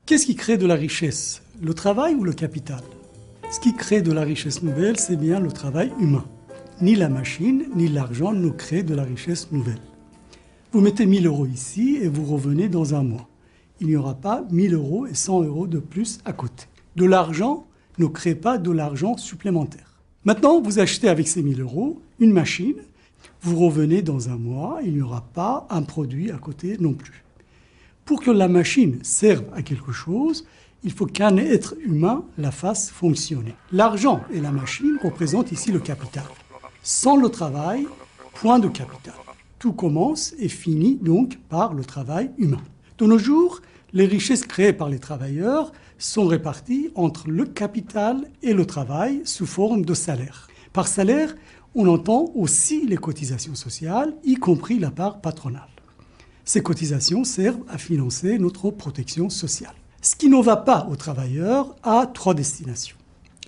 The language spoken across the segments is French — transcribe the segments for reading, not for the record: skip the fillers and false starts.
Qu'est-ce qui crée de la richesse? Le travail ou le capital? Ce qui crée de la richesse nouvelle, c'est bien le travail humain. Ni la machine, ni l'argent ne créent de la richesse nouvelle. Vous mettez 1000 € ici et vous revenez dans un mois. Il n'y aura pas 1000 € et 100 € de plus à côté. De l'argent ne crée pas de l'argent supplémentaire. Maintenant, vous achetez avec ces 1000 € une machine, vous revenez dans un mois, il n'y aura pas un produit à côté non plus. Pour que la machine serve à quelque chose, il faut qu'un être humain la fasse fonctionner. L'argent et la machine représentent ici le capital. Sans le travail, point de capital. Tout commence et finit donc par le travail humain. De nos jours, les richesses créées par les travailleurs sont réparties entre le capital et le travail sous forme de salaire. Par salaire, on entend aussi les cotisations sociales, y compris la part patronale. Ces cotisations servent à financer notre protection sociale. Ce qui ne va pas aux travailleurs a 3 destinations.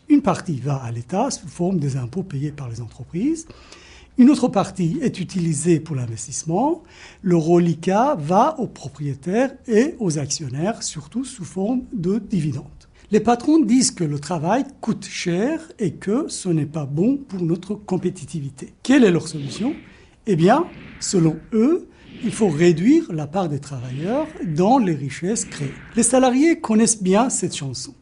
Une partie va à l'État sous forme des impôts payés par les entreprises. Une autre partie est utilisée pour l'investissement. Le reliquat va aux propriétaires et aux actionnaires, surtout sous forme de dividendes. Les patrons disent que le travail coûte cher et que ce n'est pas bon pour notre compétitivité. Quelle est leur solution? Eh bien, selon eux, il faut réduire la part des travailleurs dans les richesses créées. Les salariés connaissent bien cette chanson.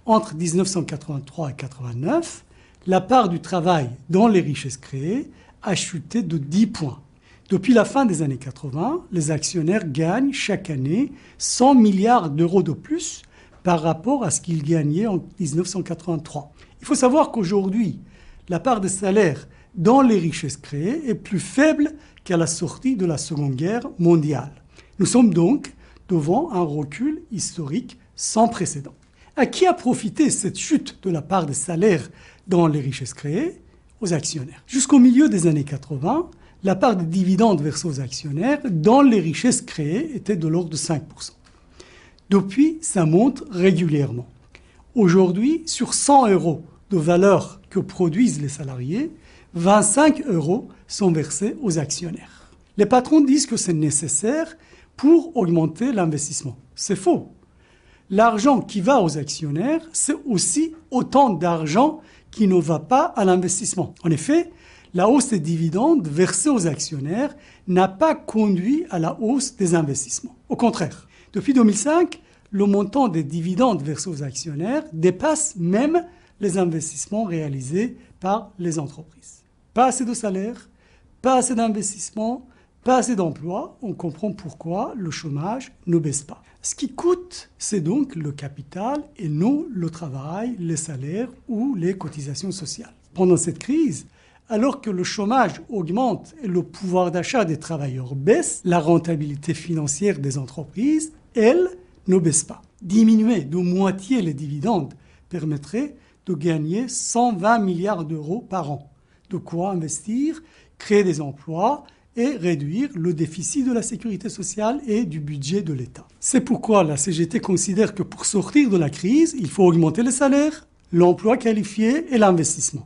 Entre 1983 et 1989, la part du travail dans les richesses créées a chuté de 10 points. Depuis la fin des années 80, les actionnaires gagnent chaque année 100 milliards d'euros de plus par rapport à ce qu'ils gagnaient en 1983. Il faut savoir qu'aujourd'hui, la part des salaires dans les richesses créées est plus faible qu'à la sortie de la Seconde Guerre mondiale. Nous sommes donc devant un recul historique sans précédent. À qui a profité cette chute de la part des salaires dans les richesses créées? Aux actionnaires. Jusqu'au milieu des années 80, la part des dividendes versés aux actionnaires dans les richesses créées était de l'ordre de 5%. Depuis, ça monte régulièrement. Aujourd'hui, sur 100 € de valeur que produisent les salariés, 25 € sont versés aux actionnaires. Les patrons disent que c'est nécessaire pour augmenter l'investissement. C'est faux. L'argent qui va aux actionnaires, c'est aussi autant d'argent qui ne va pas à l'investissement. En effet, la hausse des dividendes versés aux actionnaires n'a pas conduit à la hausse des investissements. Au contraire, depuis 2005, le montant des dividendes versés aux actionnaires dépasse même les investissements réalisés par les entreprises. Pas assez de salaire, pas assez d'investissement, pas assez d'emplois, on comprend pourquoi le chômage ne baisse pas. Ce qui coûte, c'est donc le capital et non le travail, les salaires ou les cotisations sociales. Pendant cette crise, alors que le chômage augmente et le pouvoir d'achat des travailleurs baisse, la rentabilité financière des entreprises, elle, ne baisse pas. Diminuer de moitié les dividendes permettrait de gagner 120 milliards d'euros par an. De quoi investir, créer des emplois et réduire le déficit de la sécurité sociale et du budget de l'État. C'est pourquoi la CGT considère que pour sortir de la crise, il faut augmenter les salaires, l'emploi qualifié et l'investissement.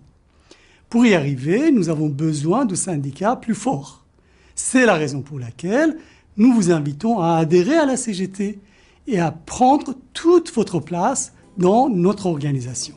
Pour y arriver, nous avons besoin de syndicats plus forts. C'est la raison pour laquelle nous vous invitons à adhérer à la CGT et à prendre toute votre place dans notre organisation.